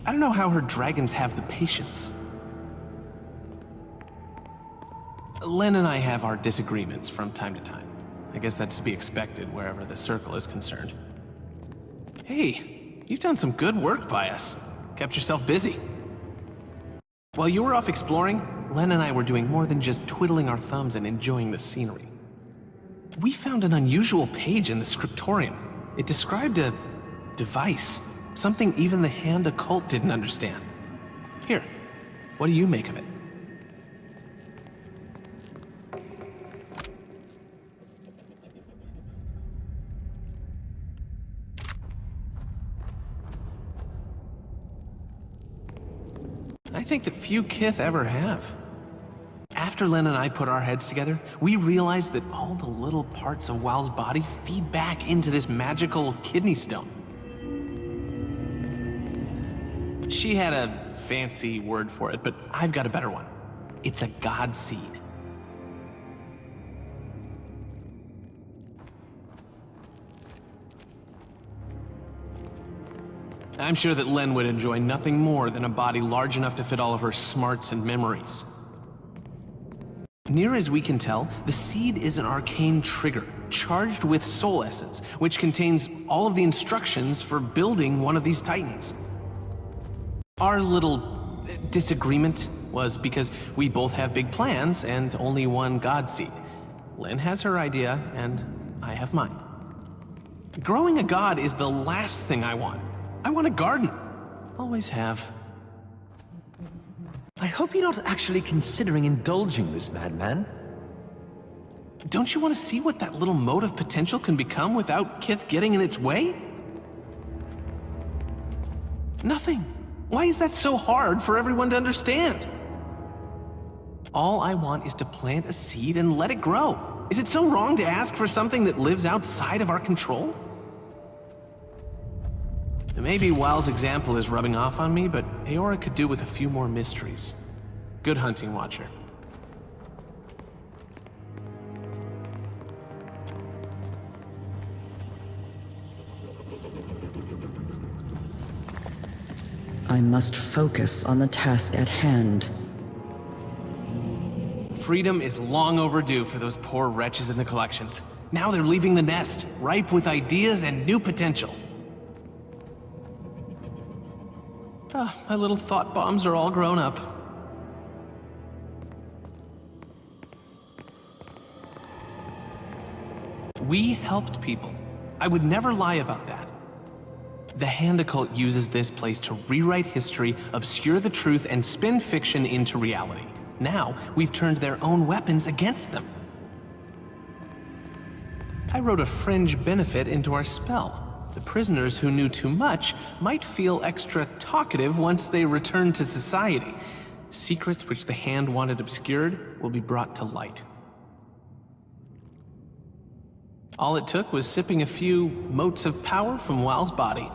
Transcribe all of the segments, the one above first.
I don't know how her dragons have the patience. Len and I have our disagreements from time to time. I guess that's to be expected wherever the circle is concerned. Hey, you've done some good work by us. Kept yourself busy. While you were off exploring, Len and I were doing more than just twiddling our thumbs and enjoying the scenery. We found an unusual page in the scriptorium. It described a device, something even the Hand Occult didn't understand. Here, what do you make of it? I think that few Kith ever have. After Len and I put our heads together, we realized that all the little parts of Wal's body feed back into this magical kidney stone. She had a fancy word for it, but I've got a better one. It's a god seed. I'm sure that Len would enjoy nothing more than a body large enough to fit all of her smarts and memories. Near as we can tell, the seed is an arcane trigger, charged with soul essence, which contains all of the instructions for building one of these titans. Our little disagreement was because we both have big plans and only one god seed. Len has her idea, and I have mine. Growing a god is the last thing I want. I want a garden. Always have. I hope you're not actually considering indulging this madman. Don't you want to see what that little mote of potential can become without Kith getting in its way? Nothing. Why is that so hard for everyone to understand? All I want is to plant a seed and let it grow. Is it so wrong to ask for something that lives outside of our control? Maybe Wal's example is rubbing off on me, but Eora could do with a few more mysteries. Good hunting, Watcher. I must focus on the task at hand. Freedom is long overdue for those poor wretches in the collections. Now they're leaving the nest, ripe with ideas and new potential. My little thought bombs are all grown up. We helped people. I would never lie about that. The Hand Occult uses this place to rewrite history, obscure the truth, and spin fiction into reality. Now, we've turned their own weapons against them. I wrote a fringe benefit into our spell. The prisoners who knew too much might feel extra talkative once they return to society. Secrets which the Hand wanted obscured will be brought to light. All it took was sipping a few motes of power from Wal's body.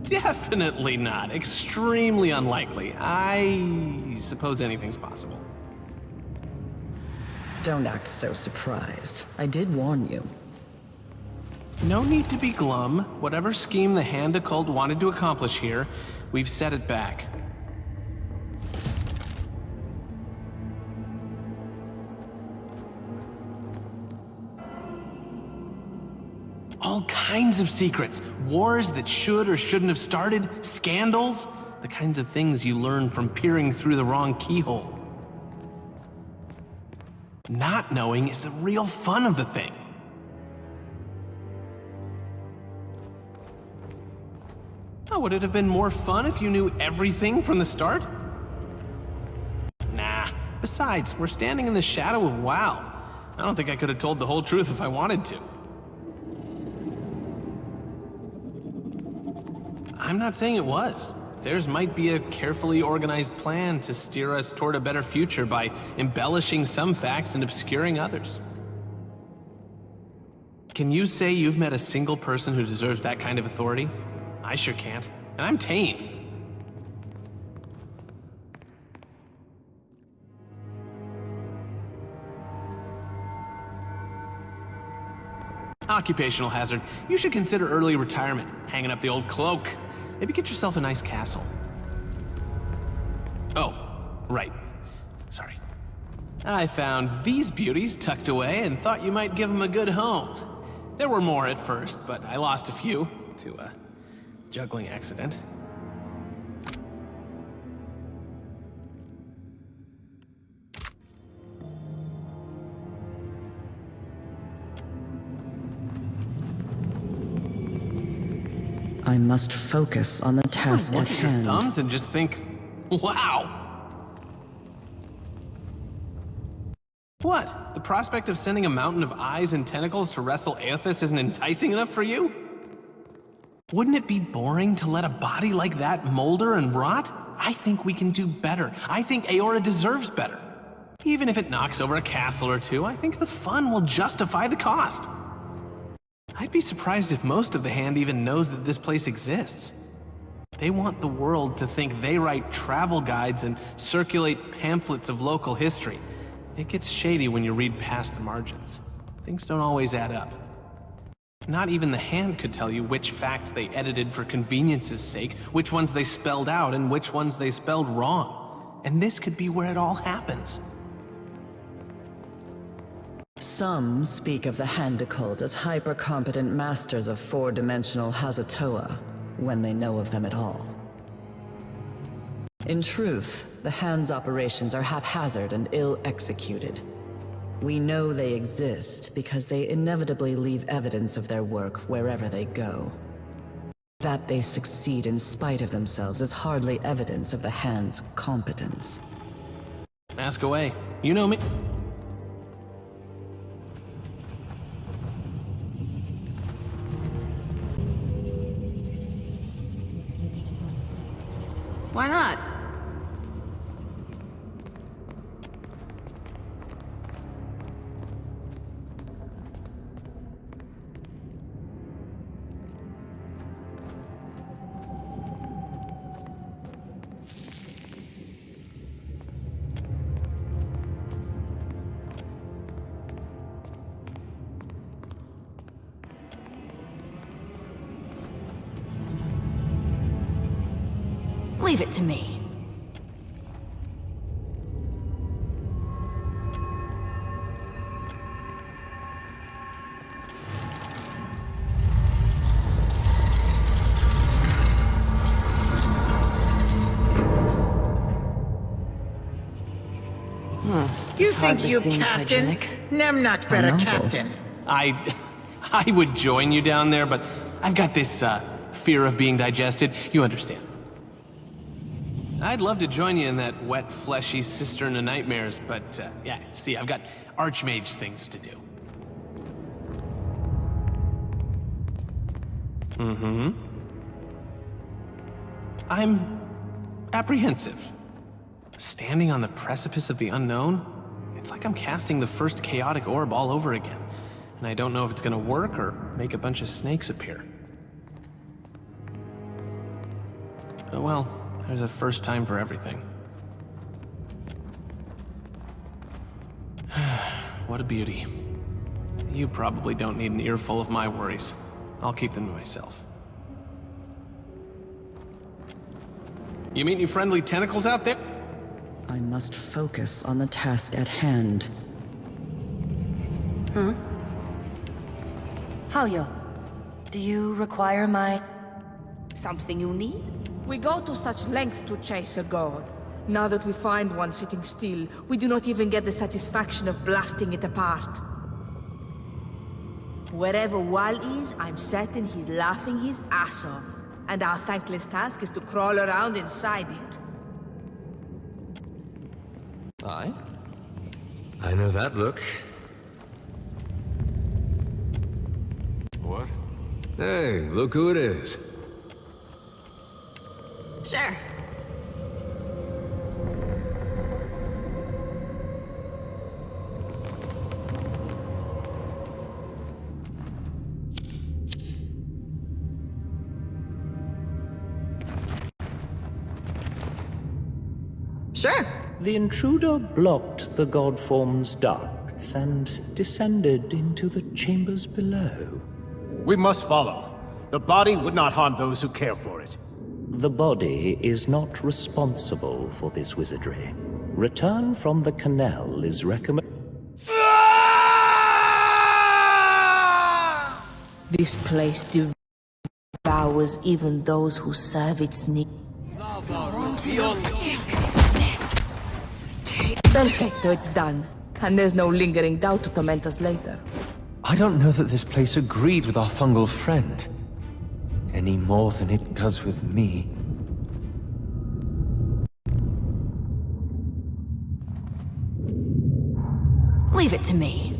Definitely not. Extremely unlikely. I suppose anything's possible. Don't act so surprised. I did warn you. No need to be glum. Whatever scheme the Hand Occult wanted to accomplish here, we've set it back. All kinds of secrets. Wars that should or shouldn't have started. Scandals. The kinds of things you learn from peering through the wrong keyhole. Not knowing is the real fun of the thing. Oh, would it have been more fun if you knew everything from the start? Nah. Besides, we're standing in the shadow of WoW. I don't think I could have told the whole truth if I wanted to. I'm not saying it was. Theirs might be a carefully organized plan to steer us toward a better future by embellishing some facts and obscuring others. Can you say you've met a single person who deserves that kind of authority? I sure can't, and I'm tame. Occupational hazard. You should consider early retirement, hanging up the old cloak. Maybe get yourself a nice castle. Oh, right. Sorry. I found these beauties tucked away and thought you might give them a good home. There were more at first, but I lost a few to a juggling accident. I must focus on the task Look at at your hand. thumbs and just think, wow! What? The prospect of sending a mountain of eyes and tentacles to wrestle Aethys isn't enticing enough for you? Wouldn't it be boring to let a body like that molder and rot? I think we can do better. I think Aora deserves better. Even if it knocks over a castle or two, I think the fun will justify the cost. I'd be surprised if most of the Hand even knows that this place exists. They want the world to think they write travel guides and circulate pamphlets of local history. It gets shady when you read past the margins. Things don't always add up. Not even the Hand could tell you which facts they edited for convenience's sake, which ones they spelled out, and which ones they spelled wrong. And this could be where it all happens. Some speak of the Hand Occult as hyper-competent masters of four-dimensional Hazatoa, when they know of them at all. In truth, the Hand's operations are haphazard and ill-executed. We know they exist because they inevitably leave evidence of their work wherever they go. That they succeed in spite of themselves is hardly evidence of the Hand's competence. Ask away. You know me. Why not? Leave it to me. You think you seems captain? hygienic. Nemnak better Novel. captain. I would join you down there, but I've got this, fear of being digested. You understand. I'd love to join you in that wet, fleshy cistern of nightmares, but, yeah, see, I've got archmage things to do. I'm apprehensive. Standing on the precipice of the unknown, it's like I'm casting the first chaotic orb all over again, and I don't know if it's gonna work or make a bunch of snakes appear. But well, there's a first time for everything. What a beauty. You probably don't need an earful of my worries. I'll keep them to myself. You meet any friendly tentacles out there? I must focus on the task at hand. Haoyo, do you require my... Something you need? We go to such lengths to chase a god. Now that we find one sitting still, we do not even get the satisfaction of blasting it apart. Wherever Wal is, I'm certain he's laughing his ass off. And our thankless task is to crawl around inside it. I know that look. What? Hey, look who it is. Sure. Sure. The intruder blocked the god form's duct, heights and descended into the chambers below. We must follow. The body would not harm those who care for it. The body is not responsible for this wizardry. Return from the canal is recommended. This place devours even those who serve its needs. Perfecto, it's done. And there's no lingering doubt to torment us later. I don't know that this place agreed with our fungal friend, any more than it does with me. Leave it to me.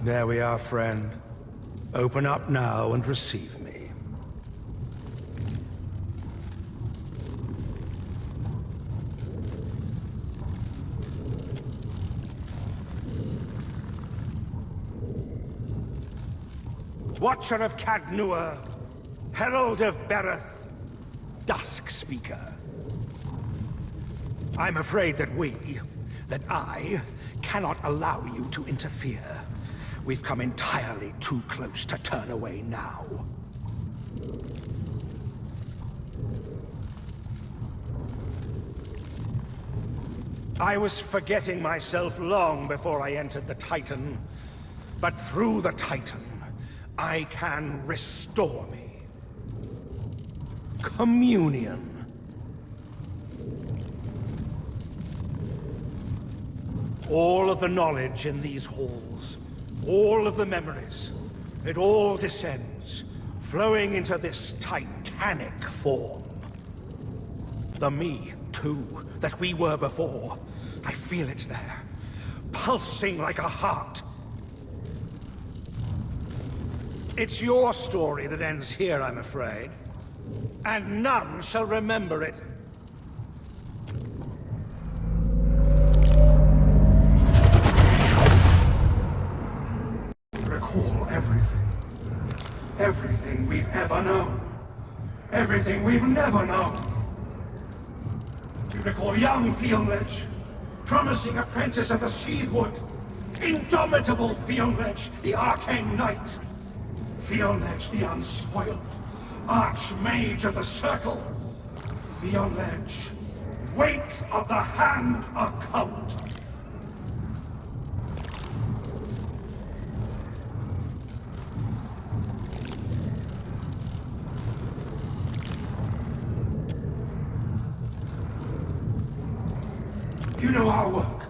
There we are, friend. Open up now and receive me. Watcher of Cadnua, Herald of Bereth, Dusk Speaker. I'm afraid that I, cannot allow you to interfere. We've come entirely too close to turn away now. I was forgetting myself long before I entered the Titan, but through the Titan, I can restore me. Communion. All of the knowledge in these halls, all of the memories, it all descends, flowing into this titanic form. The me, too, that we were before. I feel it there, pulsing like a heart. It's your story that ends here, I'm afraid. And none shall remember it. Recall everything. Everything we've ever known. Everything we've never known. You recall young Fionledge, promising apprentice of the Sheathwood. Indomitable Fionledge, the arcane knight. Fionledge the unspoiled, archmage of the circle. Fionledge, wake of the hand occult. You know our work.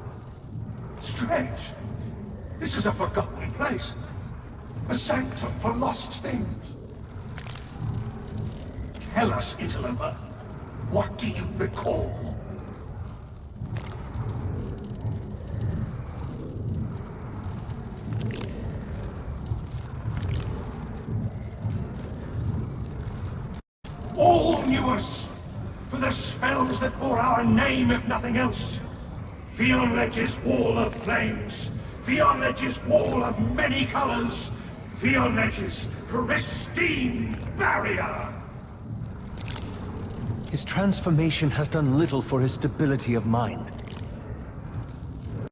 Strange. This is a forgotten place. A sanctum for lost things. Tell us, interloper, what do you recall? All knew us for the spells that bore our name, if nothing else. Fionledge's wall of flames, Fionledge's wall of many colors, Fionledge's pristine barrier. His transformation has done little for his stability of mind.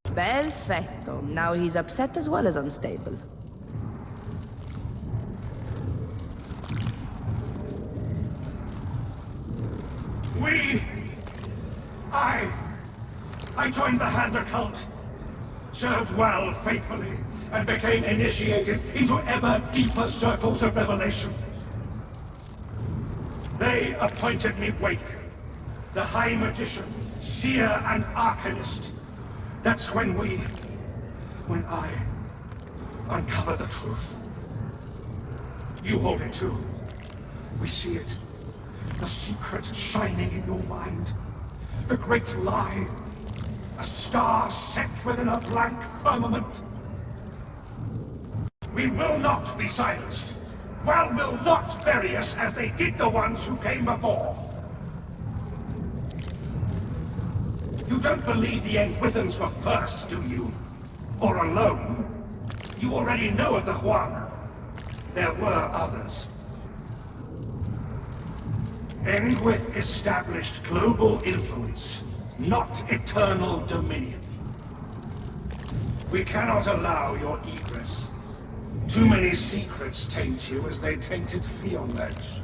Perfetto. Now he's upset as well as unstable. I joined the Hand Occult, served well faithfully, and became initiated into ever deeper circles of revelation. They appointed me Wake, the High Magician, Seer, and Arcanist. That's when I uncovered the truth. You hold it too. We see it. The secret shining in your mind. The great lie. A star set within a blank firmament. We will not be silenced. Well will not bury us as they did the ones who came before. You don't believe the Engwithans were first, do you? Or alone? You already know of the Huan. There were others. Engwith established global influence, not eternal dominion. We cannot allow your egress. Too many secrets taint you as they tainted Fionledge.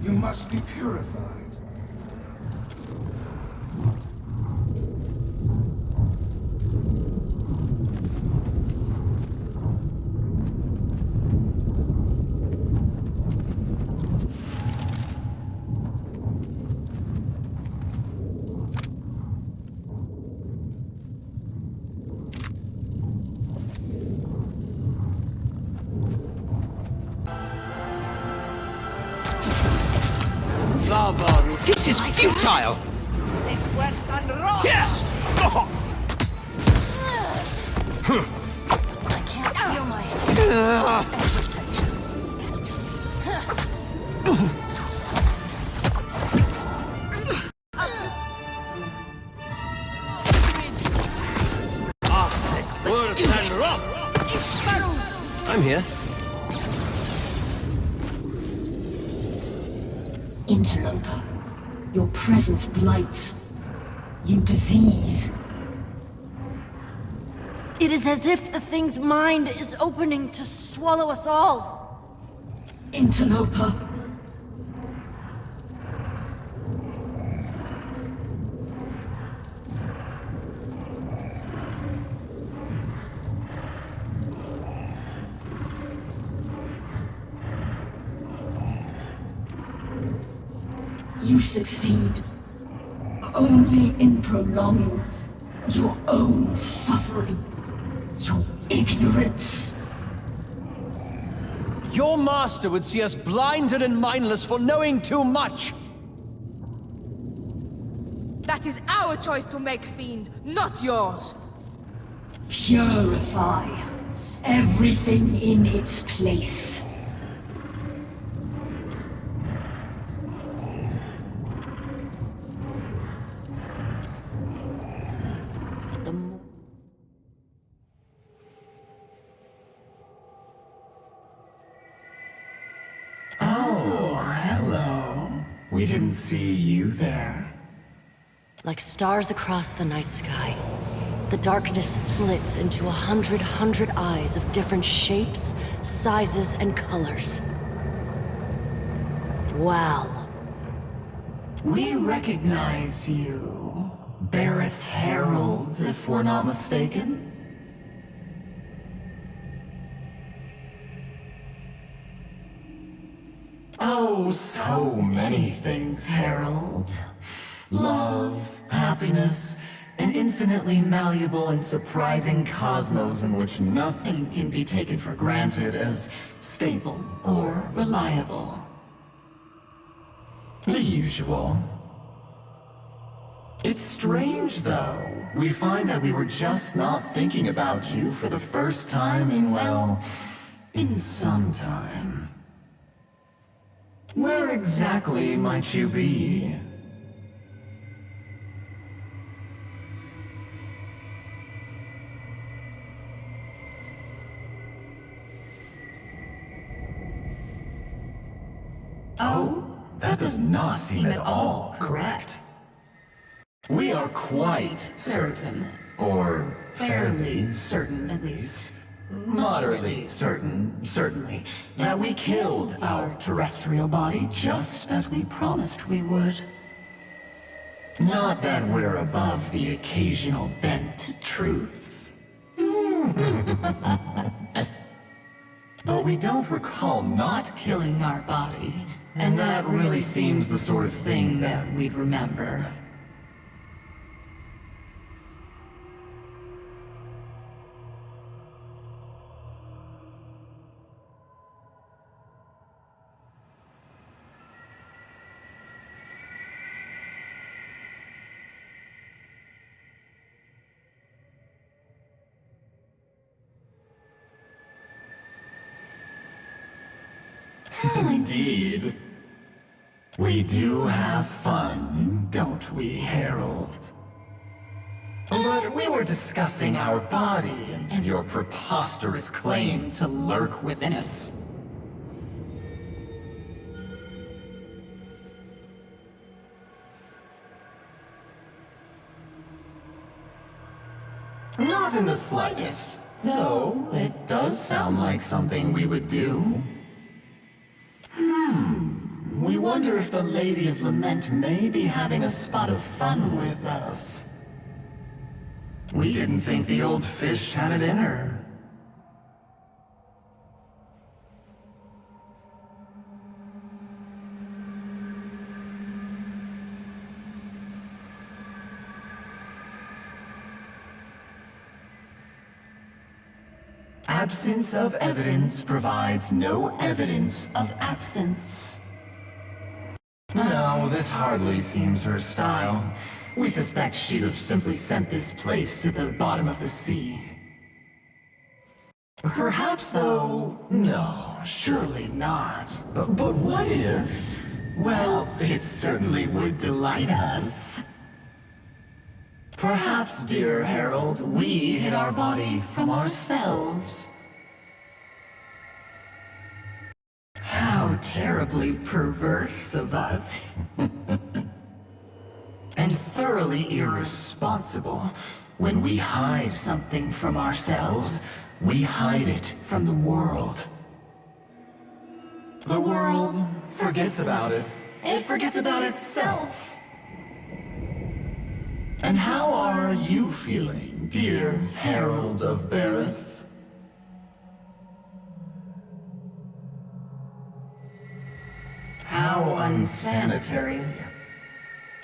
You must be purified. This is futile! I can't feel my everything. I'm here. Interloper, your presence blights. You disease. It is as if the thing's mind is opening to swallow us all. Interloper. You succeed only in prolonging your own suffering, your ignorance. Your master would see us blinded and mindless for knowing too much. That is our choice to make, Fiend, not yours. Purify everything in its place. We didn't see you there. Like stars across the night sky, the darkness splits into 100 eyes of different shapes, sizes, and colors. Wow. We recognize you. Barrett's Herald, if we're not mistaken. Oh, so many things, Herald. Love, happiness, an infinitely malleable and surprising cosmos in which nothing can be taken for granted as stable or reliable. The usual. It's strange, though. We find that we were just not thinking about you for the first time in, well, in some time. Where exactly might you be? Oh, that does not seem at all correct. We are quite certain, or fairly certain at least, moderately certain, certainly, that we killed our terrestrial body just as we promised we would. Not that we're above the occasional bent to truth. But we don't recall not killing our body, and that really seems the sort of thing that we'd remember. Indeed. We do have fun, don't we, Harold? But we were discussing our body and your preposterous claim to lurk within it. Not in the slightest, though it does sound like something we would do. We wonder if the Lady of Lament may be having a spot of fun with us. We didn't think the old fish had it in her. Absence of evidence provides no evidence of absence. No, this hardly seems her style. We suspect she'd have simply sent this place to the bottom of the sea. Perhaps, though, no, surely not. But what if? Well, it certainly would delight us. Perhaps, dear Harold, we hid our body from ourselves. How terribly perverse of us. And thoroughly irresponsible. When we hide something from ourselves, we hide it from the world. The world forgets about it. It forgets about itself. And how are you feeling, dear Harold of Bareth? How unsanitary.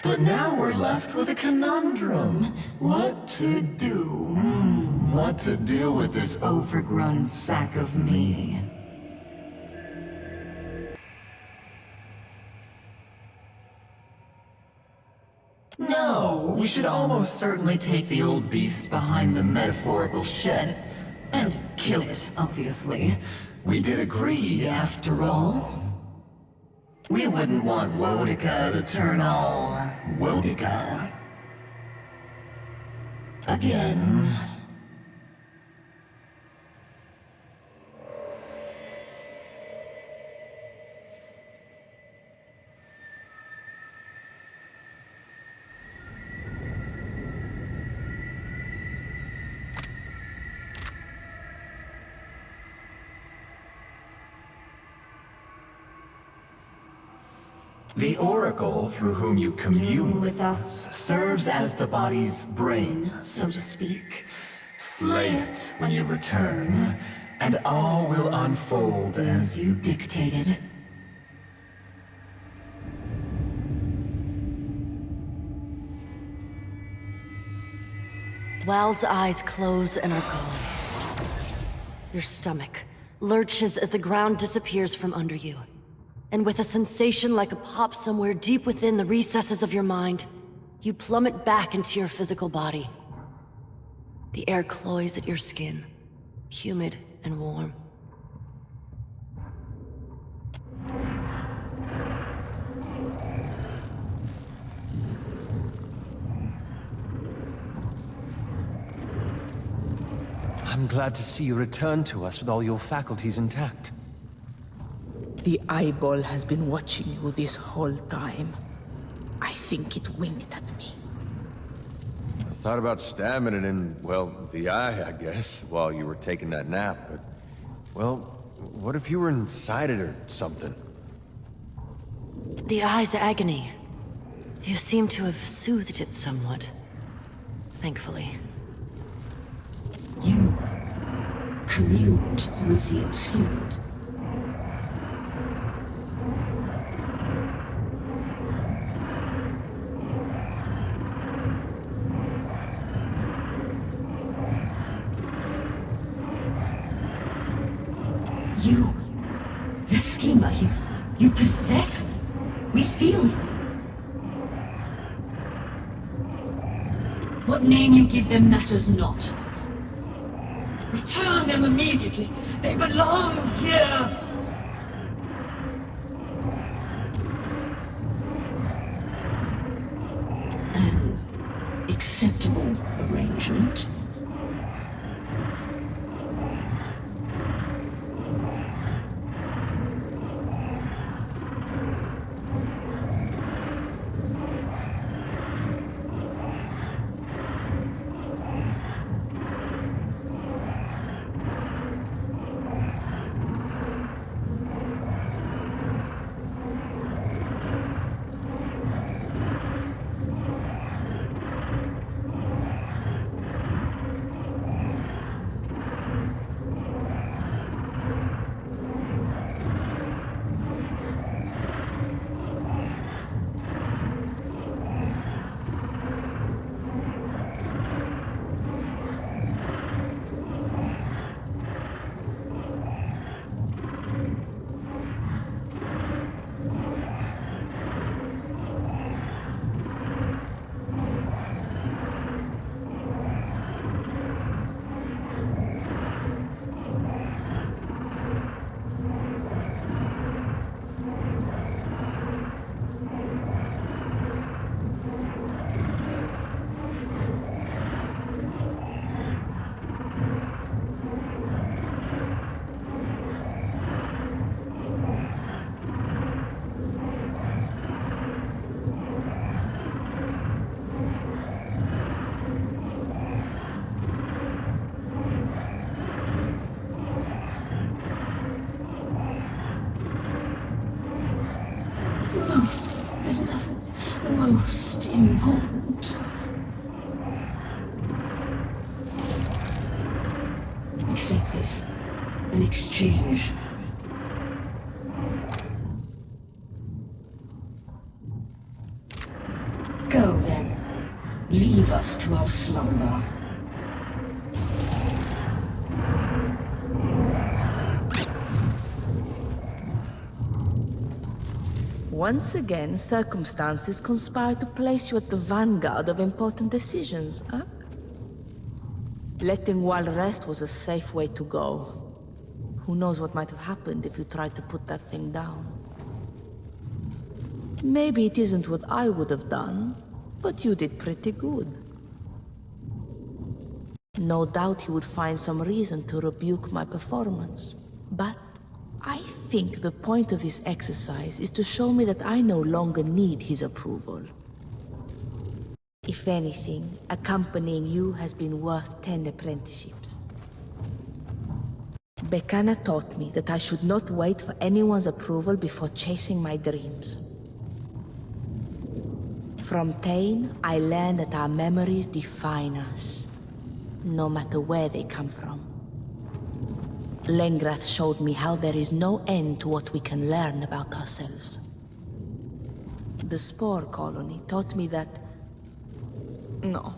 But now we're left with a conundrum. What to do? What to do with this overgrown sack of me? No, we should almost certainly take the old beast behind the metaphorical shed. And kill it, obviously. We did agree, after all. We wouldn't want Wodica to turn all Wodica. Again. The oracle through whom you commune with us serves as the body's brain, so to speak. Slay it when you return, and all will unfold as you dictated. Wild's eyes close and are gone. Your stomach lurches as the ground disappears from under you. And with a sensation like a pop somewhere deep within the recesses of your mind, you plummet back into your physical body. The air cloys at your skin, humid and warm. I'm glad to see you return to us with all your faculties intact. The eyeball has been watching you this whole time. I think it winked at me. I thought about stabbing it in, well, the eye, I guess, while you were taking that nap, but... Well, what if you were inside it or something? The eye's agony. You seem to have soothed it somewhat. Thankfully. You communed with the obscure. You, the schemer, you possess. We feel. What name you give them matters not. Return them immediately. They belong here. most important. Accept this. An exchange. Go then. Leave us to our slumber. Once again, circumstances conspire to place you at the vanguard of important decisions, huh? Letting Wal rest was a safe way to go. Who knows what might have happened if you tried to put that thing down? Maybe it isn't what I would have done, but you did pretty good. No doubt he would find some reason to rebuke my performance, but I think the point of this exercise is to show me that I no longer need his approval. If anything, accompanying you has been worth 10 apprenticeships. Bekana taught me that I should not wait for anyone's approval before chasing my dreams. From Tain, I learned that our memories define us, no matter where they come from. Lengrath showed me how there is no end to what we can learn about ourselves. The Spore Colony taught me that... No,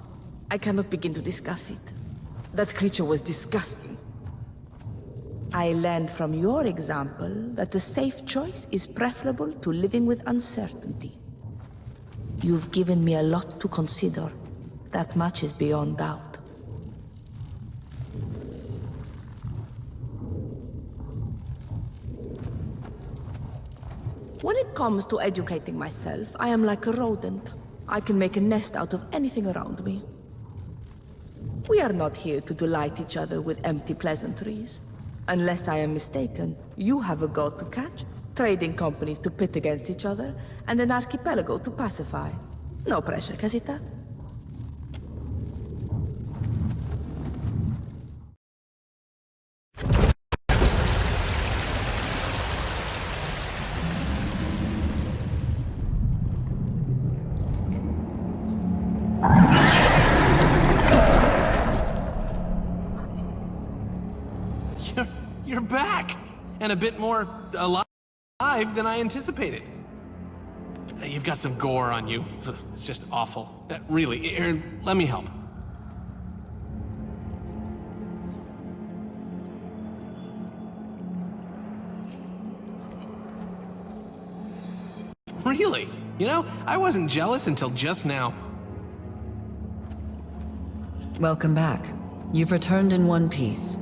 I cannot begin to discuss it. That creature was disgusting. I learned from your example that a safe choice is preferable to living with uncertainty. You've given me a lot to consider. That much is beyond doubt. When it comes to educating myself, I am like a rodent. I can make a nest out of anything around me. We are not here to delight each other with empty pleasantries. Unless I am mistaken, you have a goal to catch, trading companies to pit against each other, and an archipelago to pacify. No pressure, Casita. You're back! And a bit more alive than I anticipated. You've got some gore on you. It's just awful. Really, here, let me help. Really? You know, I wasn't jealous until just now. Welcome back. You've returned in one piece.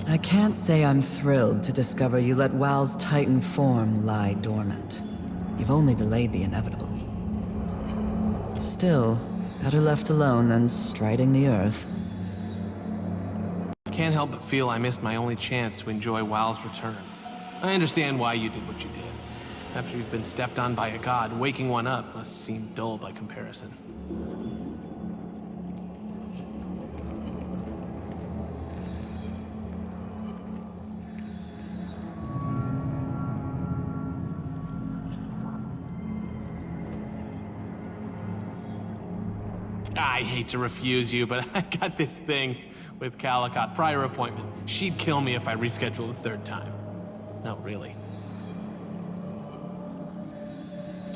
I can't say I'm thrilled to discover you let Wal's Titan form lie dormant. You've only delayed the inevitable. Still, better left alone than striding the earth. Can't help but feel I missed my only chance to enjoy Wal's return. I understand why you did what you did. After you've been stepped on by a god, waking one up must seem dull by comparison. I hate to refuse you, but I got this thing with Kalikoth. Prior appointment. She'd kill me if I rescheduled a third time. No, really.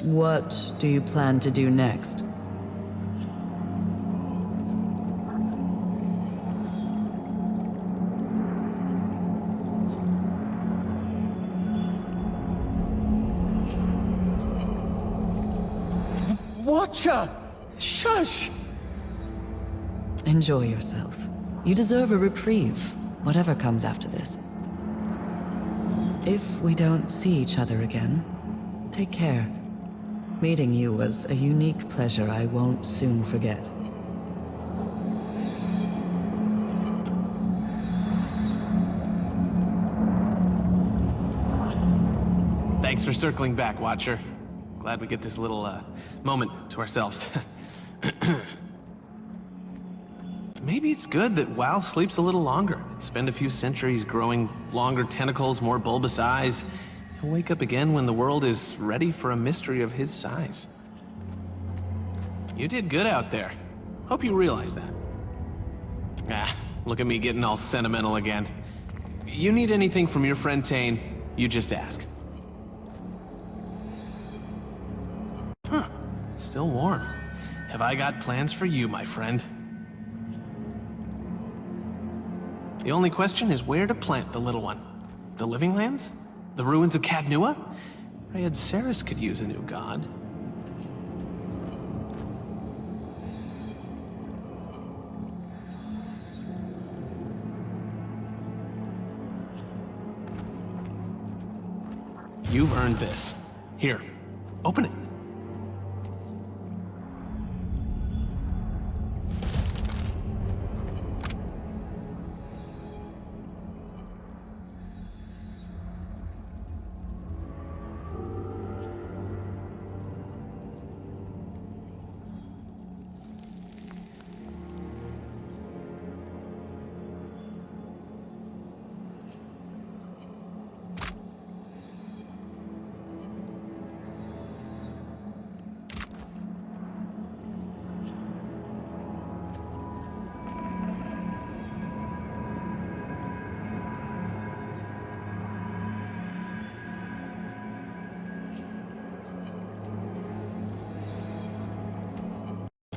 What do you plan to do next? Watcha! Shush! Enjoy yourself. You deserve a reprieve, whatever comes after this. If we don't see each other again, take care. Meeting you was a unique pleasure I won't soon forget. Thanks for circling back, Watcher. Glad we get this little, moment to ourselves. Maybe it's good that Wal sleeps a little longer. Spend a few centuries growing longer tentacles, more bulbous eyes. He'll wake up again when the world is ready for a mystery of his size. You did good out there. Hope you realize that. Ah, look at me getting all sentimental again. You need anything from your friend Tane, you just ask. Huh, still warm. Have I got plans for you, my friend? The only question is where to plant the little one. The Living Lands? The ruins of Cadnua? Rayad Ceres could use a new god. You've earned this. Here, open it.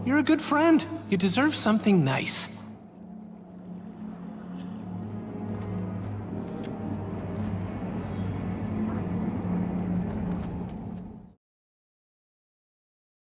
You're a good friend. You deserve something nice.